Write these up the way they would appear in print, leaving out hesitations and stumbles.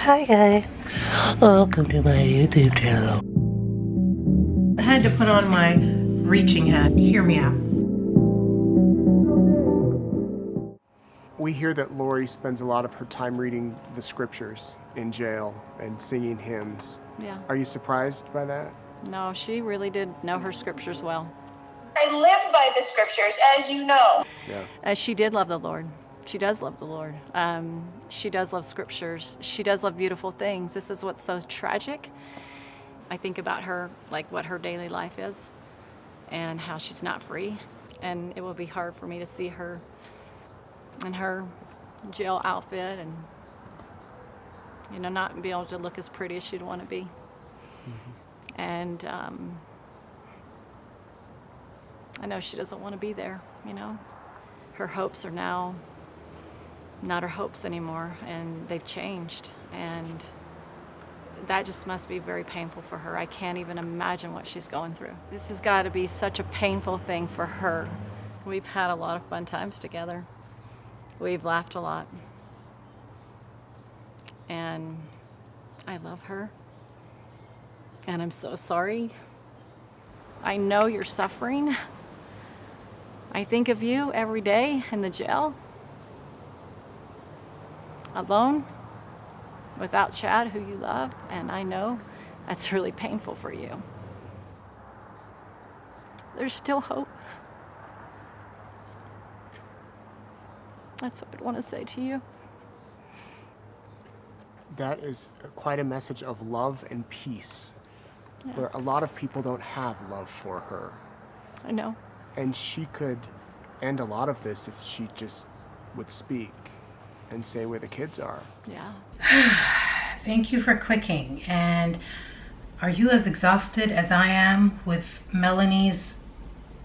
Hi guys, welcome to my YouTube channel. I had to put on my reaching hat. Hear me out. We hear that Lori spends a lot of her time reading the scriptures in jail and singing hymns. Yeah. Are you surprised by that? No, she really did know her scriptures well. I live by the scriptures, as you know. Yeah. She did love the Lord. She does love the Lord. She does love scriptures. She does love beautiful things. This is what's so tragic. I think about her, like what her daily life is and how she's not free. And it will be hard for me to see her in her jail outfit and, you know, not be able to look as pretty as she'd want to be. Mm-hmm. And I know she doesn't want to be there, you know. Her hopes are now not her hopes anymore, and they've changed, and that just must be very painful for her. I can't even imagine what she's going through. This has got to be such a painful thing for her. We've had a lot of fun times together. We've laughed a lot, and I love her, and I'm so sorry. I know you're suffering. I think of you every day in the jail, alone, without Chad, who you love, and I know that's really painful for you. There's still hope. That's what I'd want to say to you. That is quite a message of love and peace, Yeah. where a lot of people don't have love for her. I know. And she could end a lot of this if she just would speak and say where the kids are. Yeah. Thank you for clicking. And are you as exhausted as I am with Melanie's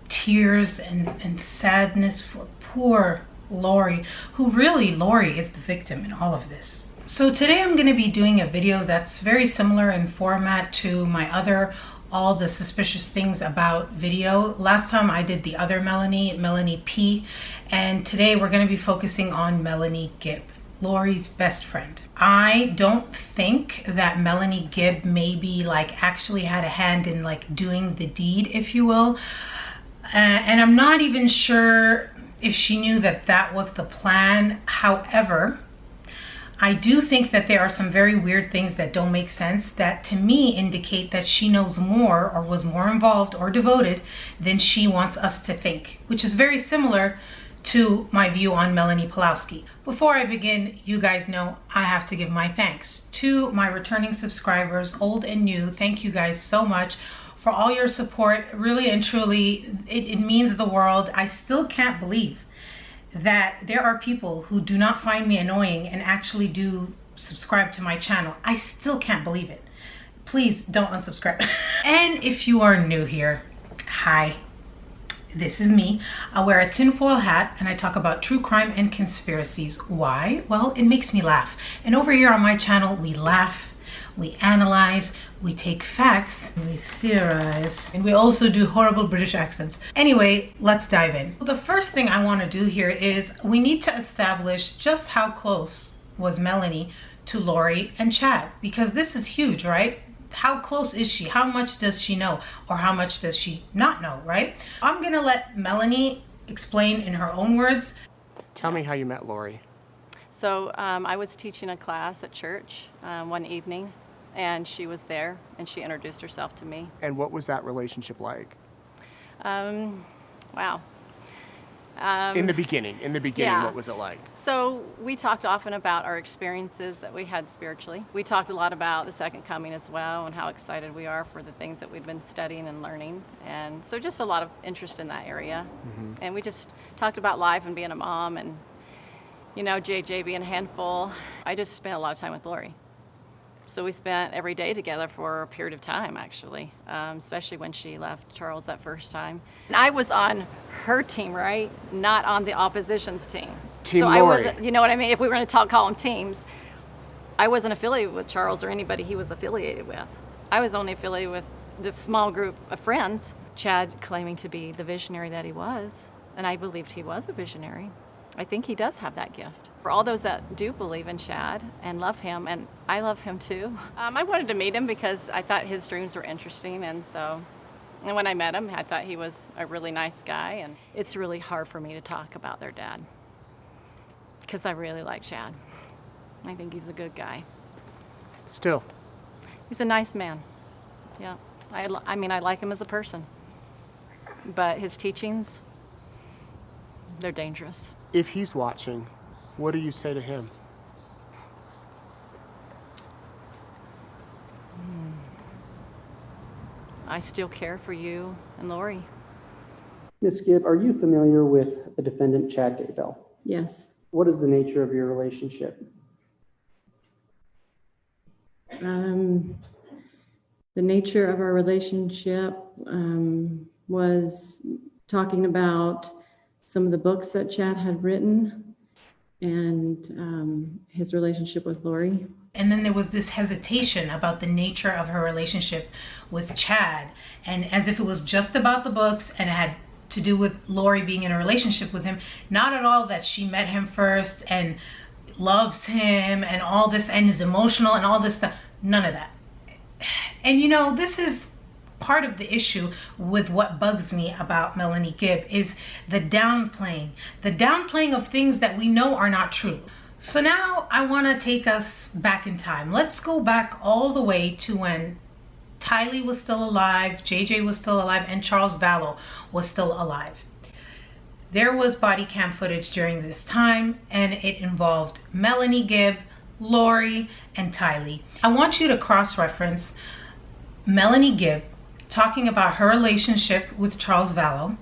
tears and sadness for poor Lori, who really, Lori is the victim in all of this? So today I'm going to be doing a video that's very similar in format to my other All the Suspicious Things About video. Last time I did the other Melanie P, and today we're going to be focusing on Melanie Gibb, Lori's best friend. I don't think that Melanie Gibb maybe like actually had a hand in like doing the deed, if you will. And I'm not even sure if she knew that that was the plan. However, I do think that there are some very weird things that don't make sense that to me indicate that she knows more or was more involved or devoted than she wants us to think, which is very similar to my view on Melanie Pawlowski. Before I begin, you guys know I have to give my thanks to my returning subscribers, old and new. Thank you guys so much for all your support. Really and truly, it means the world. I still can't believe that there are people who do not find me annoying and actually do subscribe to my channel. I still can't believe it. Please don't unsubscribe. And if you are new here, hi. This is me. I wear a tinfoil hat and I talk about true crime and conspiracies. Why? Well, it makes me laugh. And over here on my channel, we laugh, we analyze, we take facts, we theorize, and we also do horrible British accents. Anyway, let's dive in. The first thing I want to do here is we need to establish just how close was Melanie to Lori and Chad, because this is huge, right? How close is she? How much does she know? Or how much does she not know, right? I'm gonna let Melanie explain in her own words. Tell me how you met Lori. So I was teaching a class at church one evening, and she was there, and she introduced herself to me. And what was that relationship like? Wow. In the beginning, yeah. What was it like? So we talked often about our experiences that we had spiritually. We talked a lot about the second coming as well, and how excited we are for the things that we've been studying and learning. And so just a lot of interest in that area. Mm-hmm. And we just talked about life and being a mom, and you know, JJ being a handful. I just spent a lot of time with Lori. So we spent every day together for a period of time, actually, especially when she left Charles that first time. And I was on her team, right? Not on the opposition's team. Team so Lori. I wasn't, you know what I mean? If we were going to call them teams, I wasn't affiliated with Charles or anybody he was affiliated with. I was only affiliated with this small group of friends. Chad claiming to be the visionary that he was, and I believed he was a visionary. I think he does have that gift. For all those that do believe in Chad and love him, and I love him too, I wanted to meet him because I thought his dreams were interesting, and when I met him, I thought he was a really nice guy, and it's really hard for me to talk about their dad because I really like Chad. I think he's a good guy. Still. He's a nice man. Yeah. I mean, I like him as a person. But his teachings, they're dangerous. If he's watching, what do you say to him? I still care for you and Lori. Ms. Gibb, are you familiar with the defendant, Chad Daybell? Yes. What is the nature of your relationship? The nature of our relationship was talking about some of the books that Chad had written and his relationship with Lori. And then there was this hesitation about the nature of her relationship with Chad, and as if it was just about the books and it had to do with Lori being in a relationship with him. Not at all that she met him first and loves him and all this and is emotional and all this stuff. None of that. And you know, this is part of the issue with what bugs me about Melanie Gibb is the downplaying of things that we know are not true. So now I want to take us back in time. Let's go back all the way to when Tylee was still alive, JJ was still alive, and Charles Vallow was still alive. There was body cam footage during this time, and it involved Melanie Gibb, Lori, and Tylee. I want you to cross-reference Melanie Gibb talking about her relationship with Charles Vallow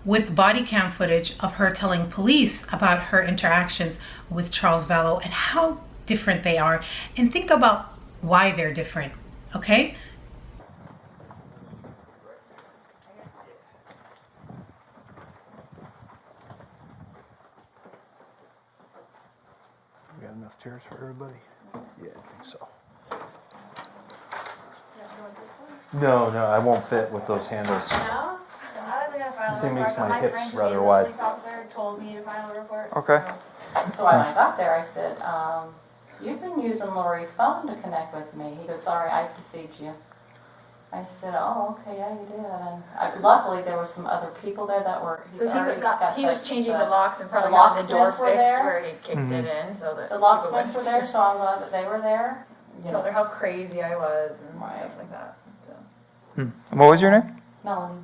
with body cam footage of her telling police about her interactions with Charles Vallow and how different they are, and think about why they're different, okay? We got enough chairs for everybody? Yeah, I think so. No, I won't fit with those handles. No? I was gonna file a This thing report, makes but my my hips friend who rather is a wide. police officer told me to file a report. Okay. So when I got there, I said, you've been using Lori's phone to connect with me. He goes, sorry, I've deceived you. I said, oh, okay, yeah, you did. And luckily, there were some other people there that were, He was changing the locks and probably got the door fixed where he kicked it in so that the locksmiths were there, so I'm glad that they were there. You told her know, how crazy I was and Right. stuff like that. So. What was your name? Melanie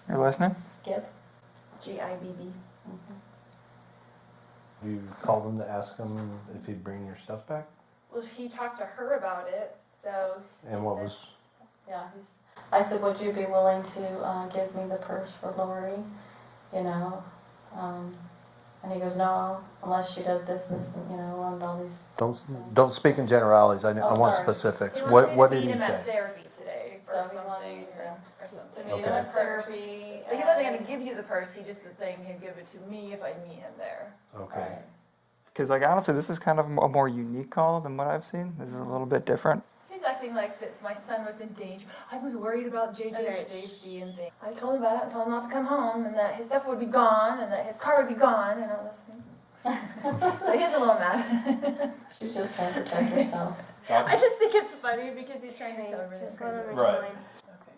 Your last name? Gibb. Gibb. You called him to ask him if he'd bring your stuff back? Well, he talked to her about it, so. And what was, Yeah, I said, would you be willing to give me the purse for Lori? You know, and he goes, no, unless she does this, and you know, and all these. don't speak in generalities, I want sorry. specifics. He What wanted did me he to meet him say? at therapy today So or he something. wanted Or something. to meet him Okay. at therapy. But he wasn't going to give you the purse, he just was saying he'd give it to me if I meet him there. Okay. Because, like, honestly, this is kind of a more unique call than what I've seen. This is a little bit different. He's acting like that my son was in danger. I was worried about JJ's Right. safety and things. I told him about it and told him not to come home and that his stuff would be gone and that his car would be gone and all this thing. So he's a little mad. She's just trying to protect herself. I just think it's funny because he's trying to tell everything. Right.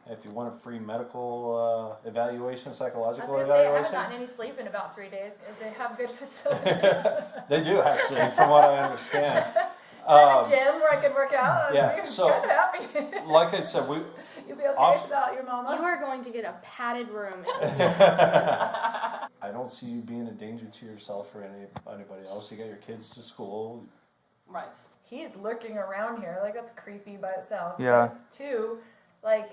If you want a free medical evaluation, I was psychological gonna say, I haven't evaluation. gotten any sleep in about 3 days. They have good facilities. They do actually, from what I understand. And a gym where I could work out. yeah, I'm so- kind of happy. Like I said, You'll be okay without your mama? You are going to get a padded room. I don't see you being a danger to yourself or anybody else. You got your kids to school. Right. He's lurking around here. Like, that's creepy by itself. Yeah. But two, like,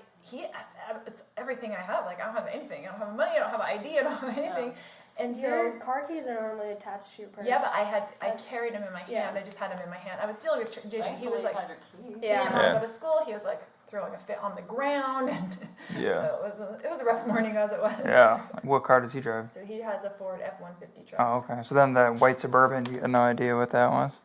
it's everything I have. Like, I don't have anything. I don't have money. I don't have an ID. I don't have anything. And Your so, car keys are normally attached to your purse. yeah, but I carried him in my hand. Yeah. I just had him in my hand. I was dealing with JJ. He was like, had your keys. he didn't want Yeah. to go to school. He was like throwing a fit on the ground. And Yeah. so it was a rough morning as it was. Yeah. What car does he drive? So he has a Ford F-150 truck. Oh, okay. So then the white Suburban, you had no idea what that was?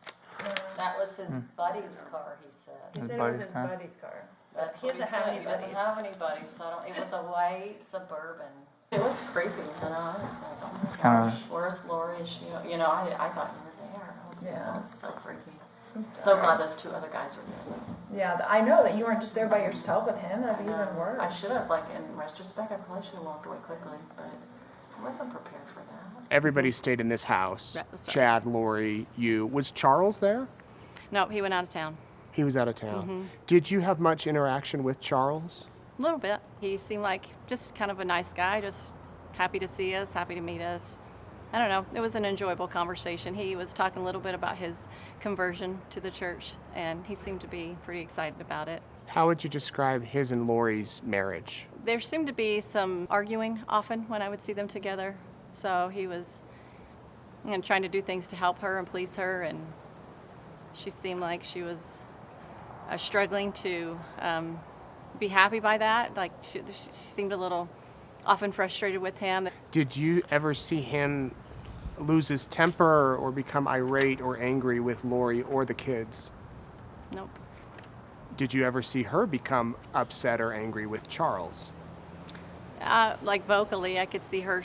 That was his buddy's car, he said. He His said it was buddy's his car. buddy's car. That's He what doesn't have said. any He doesn't buddies. have any buddies, so it was a white Suburban. It was creepy, you know. I was like, oh my kinda- gosh, where's Lori? Is she? You know, I thought you were there. Yeah. It was so freaky. I'm So sorry. glad those two other guys were there. Yeah, I know that you weren't just there by yourself with him. That'd be I even worse. I should have, like, in retrospect, I probably should have walked away quickly, but I wasn't prepared for that. Everybody stayed in this house. Right, that's right. Chad, Lori, you. Was Charles there? No, he went out of town. He was out of town. Mm-hmm. Did you have much interaction with Charles? A little bit. He seemed like just kind of a nice guy, just happy to see us, happy to meet us. I don't know. It was an enjoyable conversation. He was talking a little bit about his conversion to the church, and he seemed to be pretty excited about it. How would you describe his and Lori's marriage? There seemed to be some arguing often when I would see them together. So he was trying to do things to help her and please her, and she seemed like she was struggling to be happy by that. Like she seemed a little often frustrated with him. Did you ever see him lose his temper or become irate or angry with Lori or the kids? Nope. Did you ever see her become upset or angry with Charles? Like vocally, I could see her,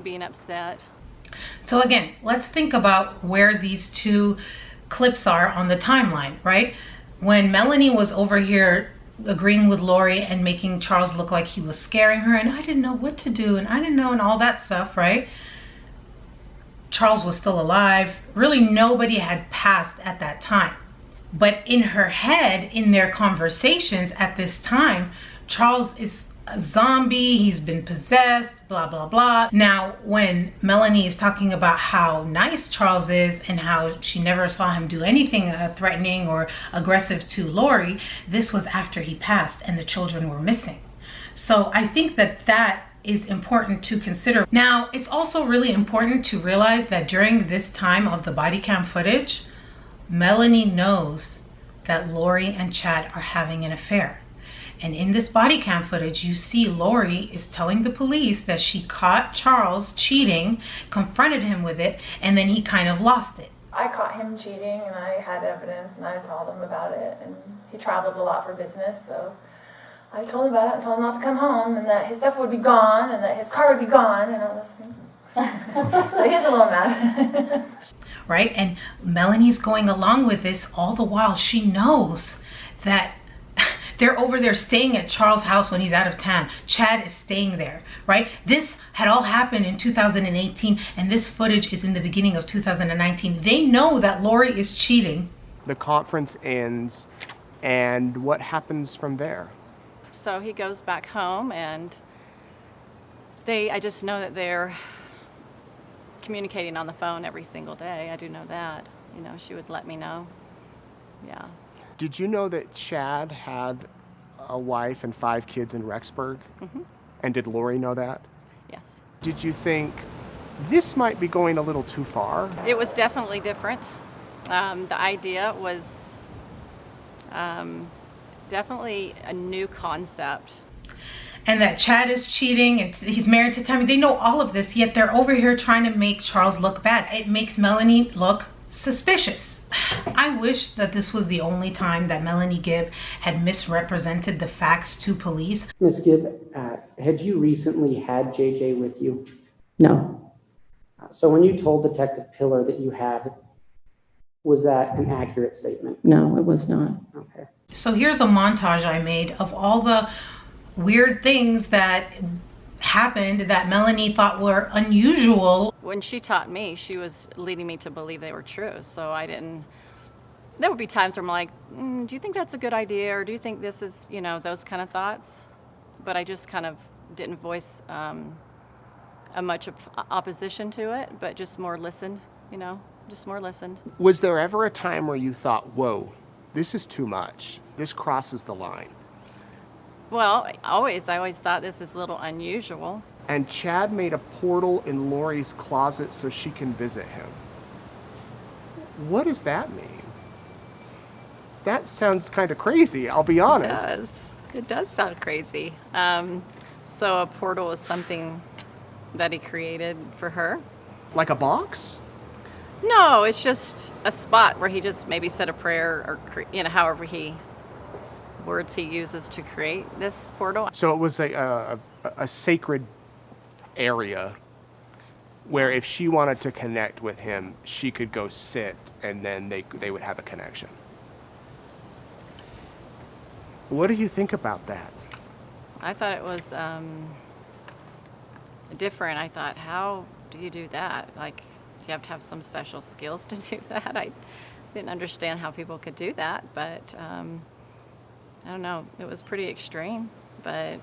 being upset. So again, let's think about where these two clips are on the timeline, right? When Melanie was over here agreeing with Lori and making Charles look like he was scaring her, and I didn't know what to do, and I didn't know, and all that stuff, right? Charles was still alive. Really, nobody had passed at that time. But in her head, in their conversations at this time, Charles is a zombie, he's been possessed, blah, blah, blah. Now, when Melanie is talking about how nice Charles is and how she never saw him do anything threatening or aggressive to Lori, this was after he passed and the children were missing. So I think that is important to consider. Now, it's also really important to realize that during this time of the body cam footage, Melanie knows that Lori and Chad are having an affair. And in this body cam footage, you see Lori is telling the police that she caught Charles cheating, confronted him with it, and then he kind of lost it. I caught him cheating and I had evidence and I told him about it, and he travels a lot for business, so I told him about it and told him not to come home and that his stuff would be gone and that his car would be gone and all those things. So he's a little mad. Right? And Melanie's going along with this all the while she knows that they're over there staying at Charles' house when he's out of town. Chad is staying there, right? This had all happened in 2018, and this footage is in the beginning of 2019. They know that Lori is cheating. The conference ends, and what happens from there? So he goes back home, and I just know that they're communicating on the phone every single day. I do know that. She would let me know. Yeah. Did you know that Chad had a wife and 5 kids in Rexburg? Mm-hmm. And did Lori know that? Yes. Did you think this might be going a little too far? It was definitely different. The idea was definitely a new concept. And that Chad is cheating and he's married to Tammy. They know all of this, yet they're over here trying to make Charles look bad. It makes Melanie look suspicious. I wish that this was the only time that Melanie Gibb had misrepresented the facts to police. Ms. Gibb, had you recently had JJ with you? No. So when you told Detective Pillar that you had, was that an accurate statement? No, it was not. Okay. So here's a montage I made of all the weird things that happened that Melanie thought were unusual. When she taught me, she was leading me to believe they were true. So there would be times where I'm like, do you think that's a good idea? Or do you think this is, those kind of thoughts? But I just kind of didn't voice a much opposition to it, but just more listened, just more listened. Was there ever a time where you thought, whoa, this is too much. This crosses the line? Well, I always thought this is a little unusual. And Chad made a portal in Lori's closet so she can visit him. What does that mean? That sounds kind of crazy, I'll be honest. It does sound crazy. So a portal is something that he created for her? Like a box? No, it's just a spot where he just maybe said a prayer or, however words he uses to create this portal. So it was a a sacred area where if she wanted to connect with him, she could go sit and then they would have a connection. What do you think about that? I thought it was different. I thought, how do you do that? Like, do you have to have some special skills to do that? I didn't understand how people could do that, but I don't know. It was pretty extreme, but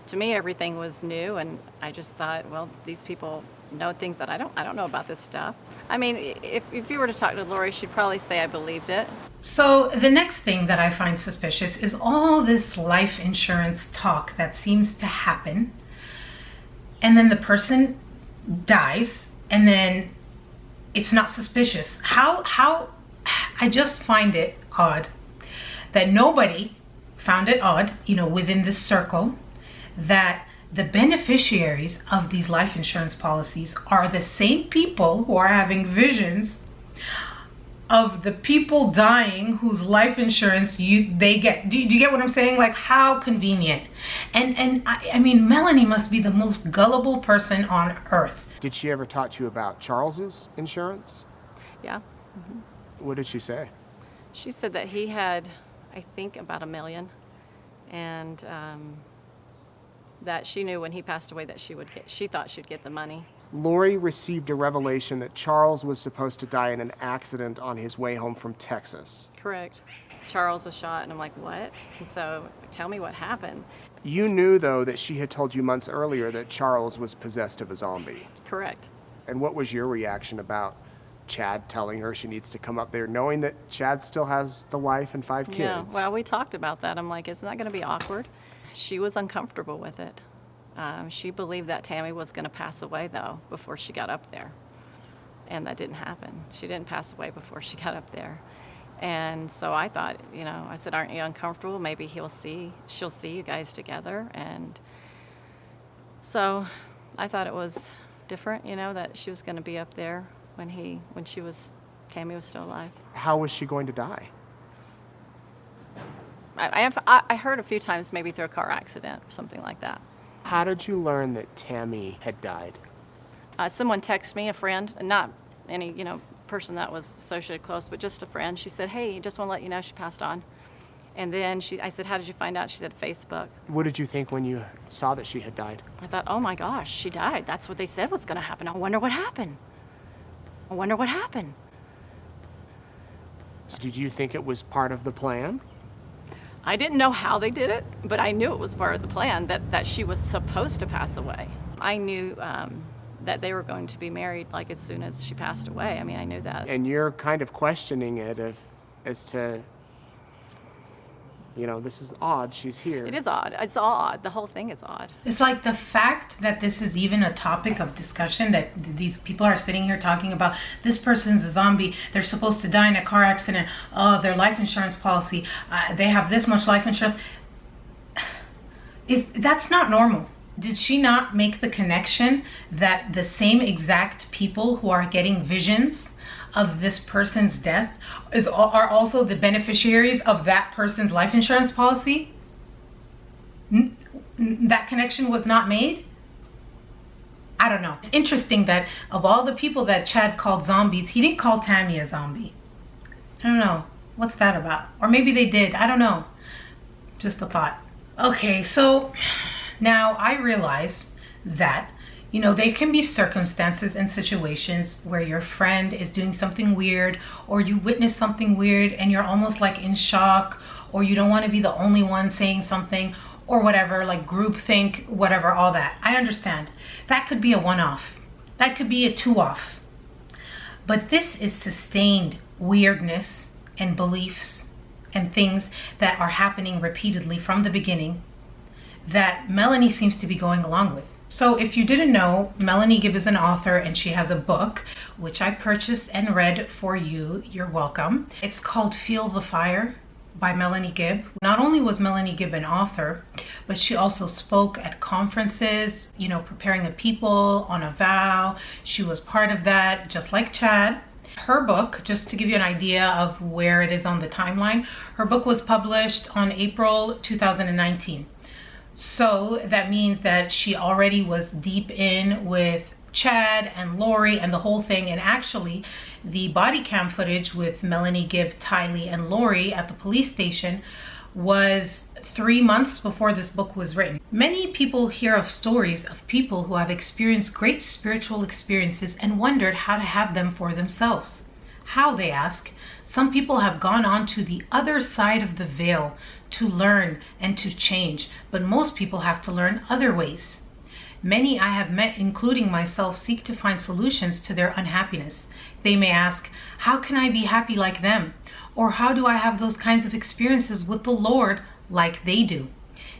to me, everything was new, and I just thought, well, these people know things that I don't know about this stuff. I mean, if you were to talk to Lori, she'd probably say I believed it. So the next thing that I find suspicious is all this life insurance talk that seems to happen, and then the person dies, and then it's not suspicious. How I just find it odd that nobody found it odd, within this circle, that the beneficiaries of these life insurance policies are the same people who are having visions of the people dying whose life insurance they get. Do you get what I'm saying? Like, how convenient. And I mean, Melanie must be the most gullible person on earth. Did she ever talk to you about Charles's insurance? Yeah. What did she say? She said that he had, I think, about $1 million, and that she knew when he passed away that she thought she'd get the money. Lori received a revelation that Charles was supposed to die in an accident on his way home from Texas. Correct. Charles was shot, and I'm like, what? And so, tell me what happened. You knew, though, that she had told you months earlier that Charles was possessed of a zombie. Correct. And what was your reaction about Chad telling her she needs to come up there, knowing that Chad still has the wife and 5 kids? Yeah, well, we talked about that. I'm like, isn't that going to be awkward? She was uncomfortable with it. She believed that Tammy was going to pass away, though, before she got up there. And that didn't happen. She didn't pass away before she got up there. And so I thought, I said, aren't you uncomfortable? Maybe she'll see you guys together. And so I thought it was different, that she was going to be up there when Tammy was still alive. How was she going to die? I heard a few times maybe through a car accident or something like that. How did you learn that Tammy had died? Someone texted me, a friend, not any, person that was associated close, but just a friend. She said, hey, just want to let you know she passed on. And then I said, how did you find out? She said, Facebook. What did you think when you saw that she had died? I thought, oh my gosh, she died. That's what they said was going to happen. I wonder what happened. So did you think it was part of the plan? I didn't know how they did it, but I knew it was part of the plan, that she was supposed to pass away. I knew that they were going to be married like as soon as she passed away. I mean, I knew that. And you're kind of questioning it as to, this is odd, she's here. It is odd. It's all odd. The whole thing is odd. It's like the fact that this is even a topic of discussion, that these people are sitting here talking about this person's a zombie, they're supposed to die in a car accident, oh, their life insurance policy, they have this much life insurance. That's not normal. Did she not make the connection that the same exact people who are getting visions of this person's death are also the beneficiaries of that person's life insurance policy? That connection was not made? I don't know. It's interesting that of all the people that Chad called zombies, he didn't call Tammy a zombie. I don't know. What's that about? Or maybe they did. I don't know. Just a thought. Okay, so now I realize that there can be circumstances and situations where your friend is doing something weird, or you witness something weird and you're almost like in shock, or you don't want to be the only one saying something, or whatever, like groupthink, whatever, all that. I understand. That could be a one-off. That could be a two-off. But this is sustained weirdness and beliefs and things that are happening repeatedly from the beginning that Melanie seems to be going along with. So if you didn't know, Melanie Gibb is an author, and she has a book which I purchased and read for you. You're welcome. It's called Feel the Fire by Melanie Gibb. Not only was Melanie Gibb an author, but she also spoke at conferences, preparing a people on AVOW. She was part of that, just like Chad. Her book, just to give you an idea of where it is on the timeline, her book was published on April 2019. So that means that she already was deep in with Chad and Lori and the whole thing. And actually, the body cam footage with Melanie Gibb, Tylee, and Lori at the police station was 3 months before this book was written. Many people hear of stories of people who have experienced great spiritual experiences and wondered how to have them for themselves. How, they ask? Some people have gone on to the other side of the veil to learn and to change, but most people have to learn other ways. Many I have met, including myself, seek to find solutions to their unhappiness. They may ask, how can I be happy like them? Or how do I have those kinds of experiences with the Lord like they do?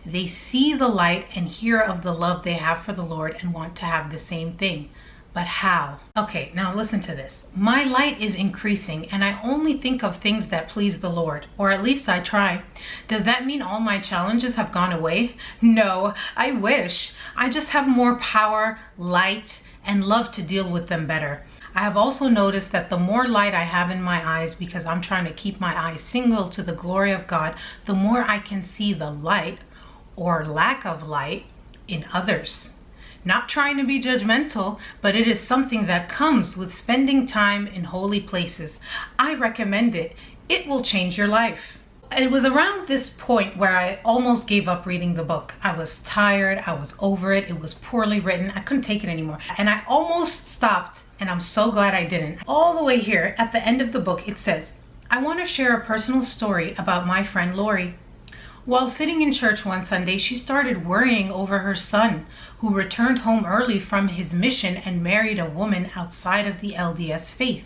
They see the light and hear of the love they have for the Lord and want to have the same thing. But how? Okay, now listen to this. My light is increasing and I only think of things that please the Lord, or at least I try. Does that mean all my challenges have gone away? No, I wish. I just have more power, light, and love to deal with them better. I have also noticed that the more light I have in my eyes, because I'm trying to keep my eyes single to the glory of God, the more I can see the light or lack of light in others. Not trying to be judgmental, but it is something that comes with spending time in holy places. I recommend it. It will change your life. It was around this point where I almost gave up reading the book. I was tired. I was over it. It was poorly written. I couldn't take it anymore. And I almost stopped, and I'm so glad I didn't. All the way here at the end of the book, it says, I want to share a personal story about my friend Lori. While sitting in church one Sunday, she started worrying over her son, who returned home early from his mission and married a woman outside of the LDS faith.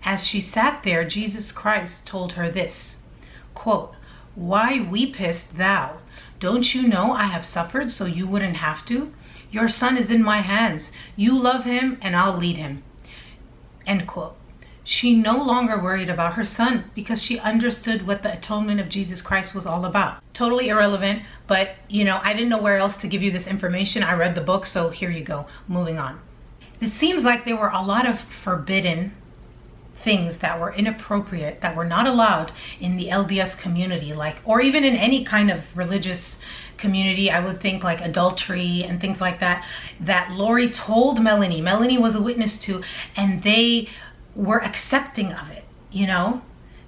As she sat there, Jesus Christ told her this, quote, why weepest thou? Don't you know I have suffered so you wouldn't have to? Your son is in my hands. You love him and I'll lead him. End quote. She no longer worried about her son because she understood what the atonement of Jesus Christ was all about. Totally irrelevant, but I didn't know where else to give you this information. I read the book, so here you go. Moving on. It seems like there were a lot of forbidden things that were inappropriate, that were not allowed in the LDS community, or even in any kind of religious community. I would think like adultery and things like that Lori told Melanie. Melanie was a witness to, and they were accepting of it.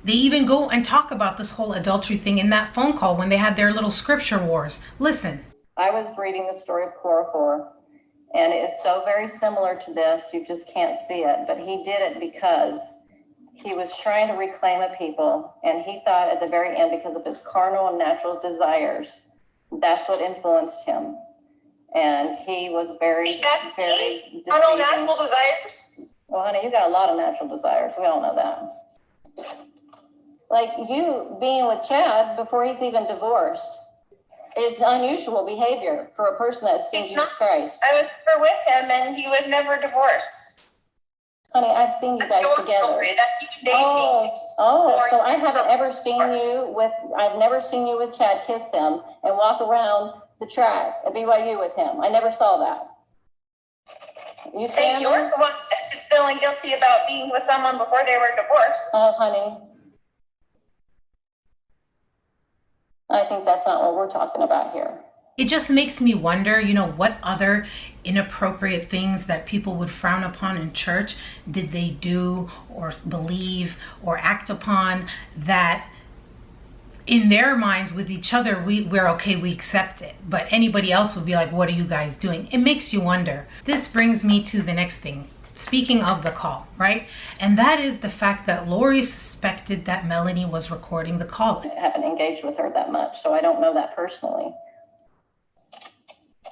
They even go and talk about this whole adultery thing in that phone call when they had their little scripture wars. Listen. I was reading the story of Chlorophor, and it is so very similar to this, you just can't see it, but he did it because he was trying to reclaim a people, and he thought at the very end, because of his carnal and natural desires, that's what influenced him. And he was very deceiving. Carnal natural desires? Well, honey, you got a lot of natural desires. We all know that. Like you being with Chad before he's even divorced is unusual behavior for a person that's seen Jesus Christ. I was never with him and he was never divorced. Honey, I've seen you guys together. Story. That's you dating. So I haven't ever seen you with, I've never seen you with Chad kiss him and walk around the track at BYU with him. I never saw that. You say you're the one that's just feeling guilty about being with someone before they were divorced. Oh, honey. I think that's not what we're talking about here. It just makes me wonder, what other inappropriate things that people would frown upon in church did they do or believe or act upon that in their minds with each other, we're okay, we accept it. But anybody else would be like, what are you guys doing? It makes you wonder. This brings me to the next thing. Speaking of the call, right? And that is the fact that Lori suspected that Melanie was recording the call. I haven't engaged with her that much, so I don't know that personally.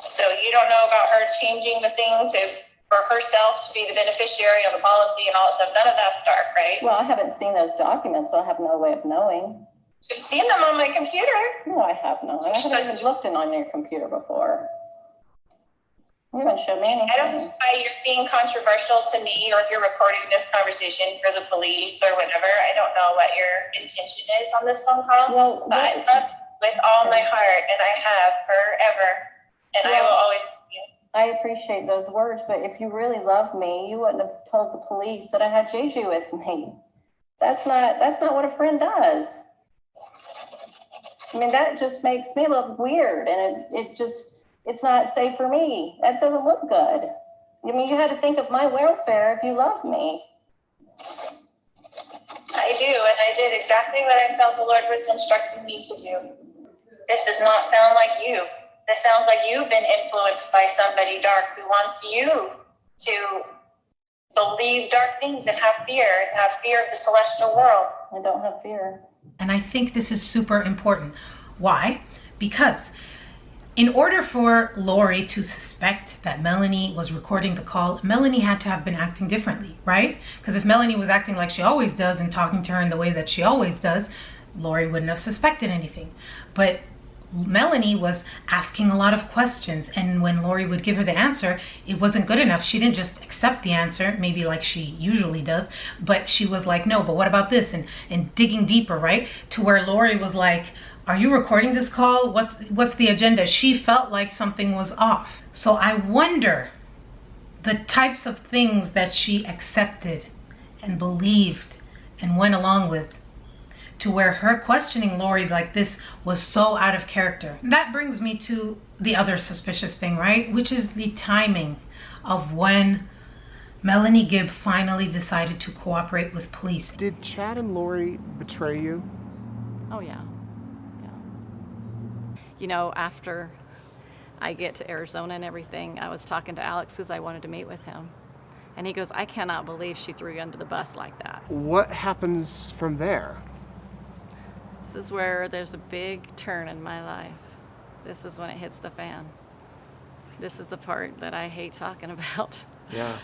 So you don't know about her changing the thing for herself to be the beneficiary of the policy and all that stuff. None of that's dark, right? Well, I haven't seen those documents, so I have no way of knowing. I've seen them on my computer. No, I have not. I haven't even looked on your computer before. You haven't showed me anything. I don't know why you're being controversial to me, or if you're recording this conversation for the police or whatever. I don't know what your intention is on this phone call. Well, but I love with all my heart, and I have forever, and I will always love you. I appreciate those words, but if you really loved me, you wouldn't have told the police that I had Jeju with me. That's not what a friend does. I mean, that just makes me look weird, and it's not safe for me. That doesn't look good. I mean, you had to think of my welfare if you love me. I do, and I did exactly what I felt the Lord was instructing me to do. This does not sound like you. This sounds like you've been influenced by somebody dark who wants you to believe dark things and have fear of the celestial world. I don't have fear. And I think this is super important. Why? Because in order for Lori to suspect that Melanie was recording the call, Melanie had to have been acting differently, right? Because if Melanie was acting like she always does and talking to her in the way that she always does, Lori wouldn't have suspected anything. But Melanie was asking a lot of questions, and when Lori would give her the answer, it wasn't good enough. She didn't just accept the answer, maybe like she usually does, but she was like, no, but what about this? And digging deeper, right? To where Lori was like, are you recording this call? What's the agenda? She felt like something was off. So I wonder the types of things that she accepted and believed and went along with, to where her questioning Lori like this was so out of character. That brings me to the other suspicious thing, right? Which is the timing of when Melanie Gibb finally decided to cooperate with police. Did Chad and Lori betray you? Oh, yeah. You know, after I get to Arizona and everything, I was talking to Alex because I wanted to meet with him. And he goes, I cannot believe she threw you under the bus like that. What happens from there? This is where there's a big turn in my life. This is when it hits the fan. This is the part that I hate talking about. Yeah.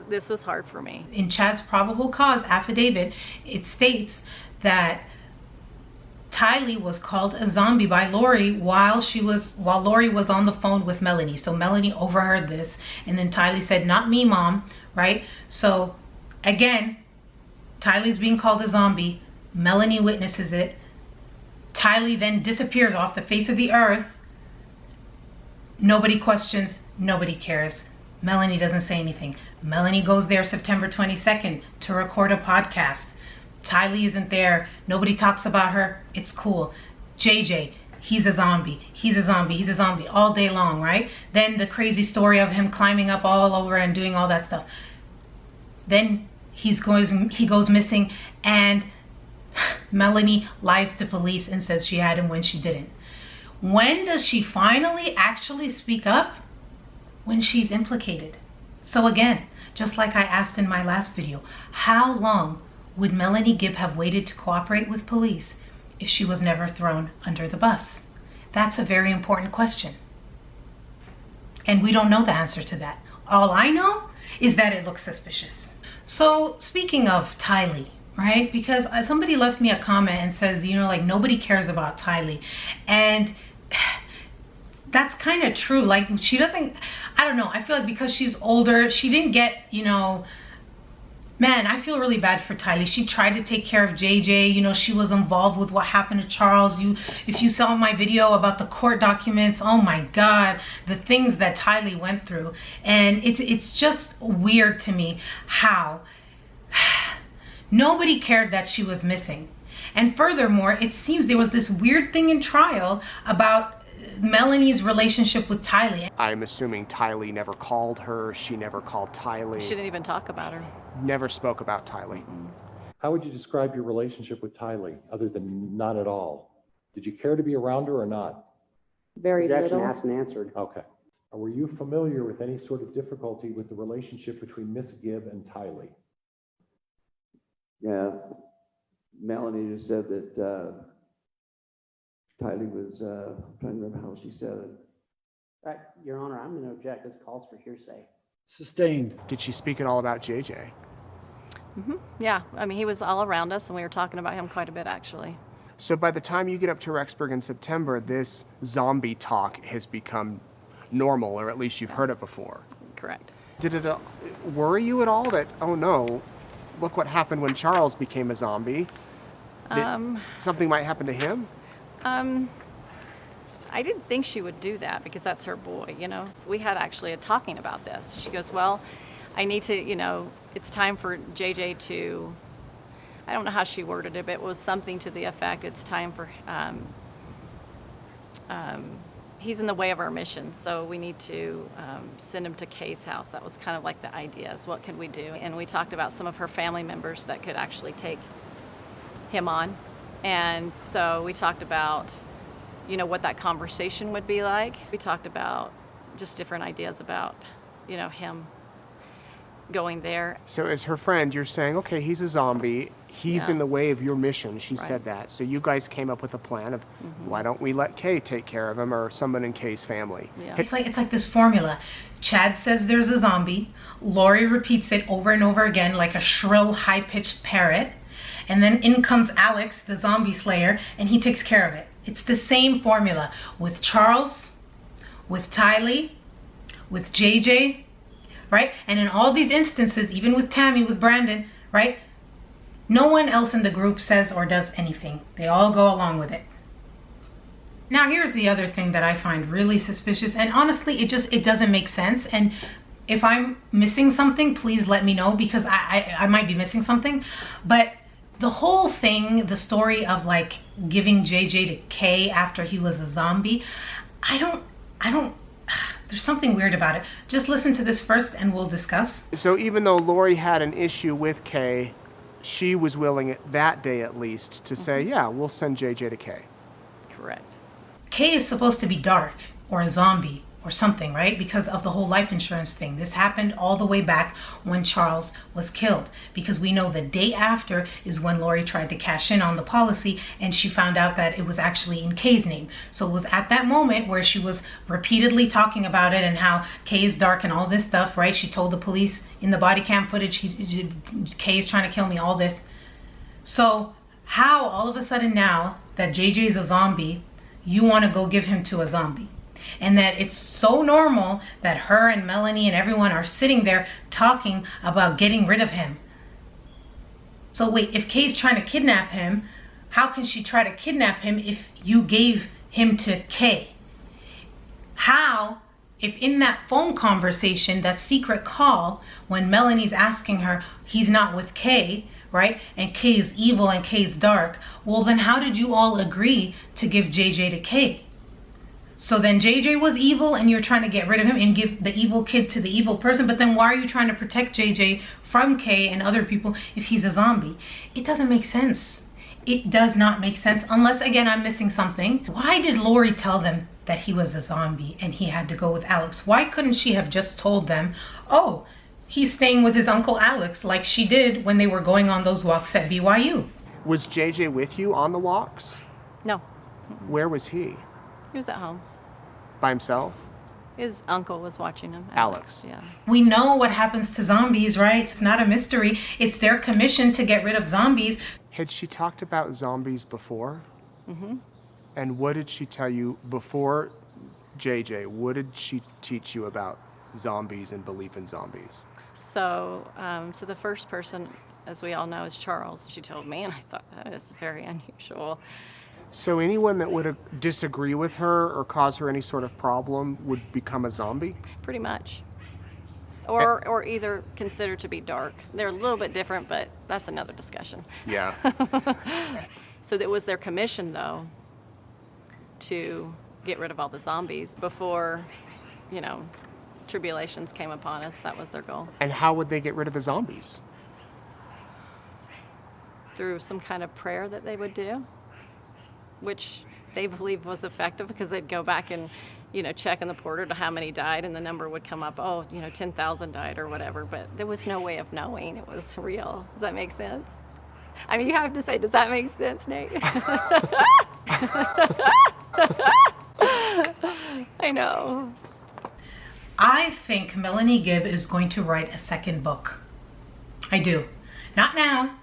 This was hard for me. In Chad's probable cause affidavit, it states that Tylee was called a zombie by Lori while Lori was on the phone with Melanie. So Melanie overheard this, and then Tylee said, not me, Mom, right? So again, Tylee's being called a zombie. Melanie witnesses it. Tylee then disappears off the face of the earth. Nobody questions, nobody cares. Melanie doesn't say anything. Melanie goes there September 22nd to record a podcast. Tylee isn't there. Nobody talks about her. It's cool. JJ, he's a zombie. He's a zombie. He's a zombie all day long, right? Then the crazy story of him climbing up all over and doing all that stuff. Then he goes missing, and Melanie lies to police and says she had him when she didn't. When does she finally actually speak up? When she's implicated. So again, just like I asked in my last video, how long would Melanie Gibb have waited to cooperate with police if she was never thrown under the bus? That's a very important question. And we don't know the answer to that. All I know is that it looks suspicious. So speaking of Tylee, right? Because somebody left me a comment and says, you know, like nobody cares about Tylee. And that's kind of true. Like she doesn't, I don't know. I feel like because she's older, she didn't get, you know, man, I feel really bad for Tylee. She tried to take care of JJ. You know, she was involved with what happened to Charles. If you saw my video about the court documents, oh my God, the things that Tylee went through. And it's just weird to me how nobody cared that she was missing. And furthermore, it seems there was this weird thing in trial about Melanie's relationship with Tylee. I'm assuming Tylee never called her. She never called Tylee. She didn't even talk about her. Never spoke about Tylee. How would you describe your relationship with Tylee, other than not at all? Did you care to be around her or not? Very little. Asked and answered. Okay. Were you familiar with any sort of difficulty with the relationship between Miss Gibb and Tylee? Yeah, Melanie just said that Tylee was, I'm trying to remember how she said it. Your Honor, I'm going to object. This calls for hearsay. Sustained. Did she speak at all about JJ? Mm-hmm. Yeah, I mean, he was all around us, and we were talking about him quite a bit, actually. So by the time you get up to Rexburg in September, this zombie talk has become normal, or at least you've heard it before. Correct. Did it worry you at all that, oh no, look what happened when Charles became a zombie? Something might happen to him? I didn't think she would do that because that's her boy, you know. We had actually a talking about this. She goes, well, I need to, you know, it's time for JJ to, I don't know how she worded it, but it was something to the effect, it's time for he's in the way of our mission, so we need to send him to Kay's house. That was kind of like the idea, is what could we do? And we talked about some of her family members that could actually take him on. And so we talked about, you know, what that conversation would be like. We talked about just different ideas about, you know, him going there. So as her friend, you're saying, okay, he's a zombie. He's in the way of your mission. She said that. So you guys came up with a plan of why don't we let Kay take care of him, or someone in Kay's family. Yeah. It's like this formula. Chad says there's a zombie. Lori repeats it over and over again like a shrill, high-pitched parrot. And then in comes Alex, the zombie slayer, and he takes care of it. It's the same formula with Charles, with Tylee, with JJ, right? And in all these instances, even with Tammy, with Brandon, right? No one else in the group says or does anything. They all go along with it. Now here's the other thing that I find really suspicious, and honestly it doesn't make sense. And if I'm missing something, please let me know, because I might be missing something. But the whole thing, the story of like giving JJ to Kay after he was a zombie, I don't there's something weird about it. Just listen to this first and we'll discuss. So even though Lori had an issue with Kay, she was willing that day at least to say, yeah, we'll send JJ to Kay. Correct. Kay is supposed to be dark or a zombie or something, right? Because of the whole life insurance thing. This happened all the way back when Charles was killed, because we know the day after is when Lori tried to cash in on the policy and she found out that it was actually in Kay's name. So it was at that moment where she was repeatedly talking about it and how Kay is dark and all this stuff, right? She told the police in the body cam footage, Kay is trying to kill me, all this. So how all of a sudden now that JJ is a zombie, you want to go give him to a zombie? And that it's so normal that her and Melanie and everyone are sitting there talking about getting rid of him. So wait, if Kay's trying to kidnap him, how can she try to kidnap him if you gave him to Kay? How, if in that phone conversation, that secret call, when Melanie's asking her, he's not with Kay, right? And Kay is evil and Kay's dark. Well, then how did you all agree to give JJ to Kay? So then JJ was evil and you're trying to get rid of him and give the evil kid to the evil person, but then why are you trying to protect JJ from Kay and other people if he's a zombie? It doesn't make sense. It does not make sense, unless again I'm missing something. Why did Lori tell them that he was a zombie and he had to go with Alex? Why couldn't she have just told them, oh, he's staying with his uncle Alex, like she did when they were going on those walks at BYU? Was JJ with you on the walks? No. Where was he? He was at home. By himself? His uncle was watching him. Alex. Yeah. We know what happens to zombies, right? It's not a mystery. It's their commission to get rid of zombies. Had she talked about zombies before? Mm-hmm. And what did she tell you before JJ? What did she teach you about zombies and belief in zombies? So, so the first person, as we all know, is Charles. She told me, and I thought that is very unusual. So anyone that would disagree with her or cause her any sort of problem would become a zombie? Pretty much. Or either considered to be dark. They're a little bit different, but that's another discussion. Yeah. So it was their commission, though, to get rid of all the zombies before, you know, tribulations came upon us. That was their goal. And how would they get rid of the zombies? Through some kind of prayer that they would do, which they believed was effective, because they'd go back and, you know, check in the portal to how many died, and the number would come up, oh, you know, 10,000 died or whatever, but there was no way of knowing it was real. Does that make sense? I mean, you have to say, does that make sense, Nate? I know. I think Melanie Gibb is going to write a second book. I do. Not now.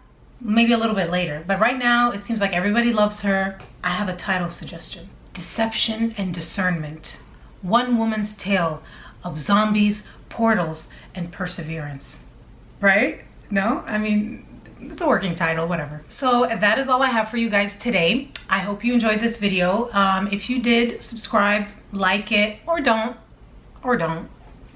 Maybe a little bit later, but right now it seems like everybody loves her. I have a title suggestion: Deception and Discernment. One woman's tale of zombies, portals, and perseverance. Right? No? I mean, it's a working title, whatever. So that is all I have for you guys today. I hope you enjoyed this video. If you did, subscribe, like it, or don't.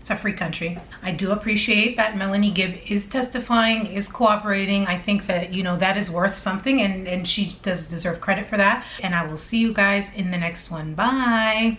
It's a free country. I do appreciate that Melanie Gibb is testifying, is cooperating. I think that, you know, that is worth something, and she does deserve credit for that. And I will see you guys in the next one. Bye.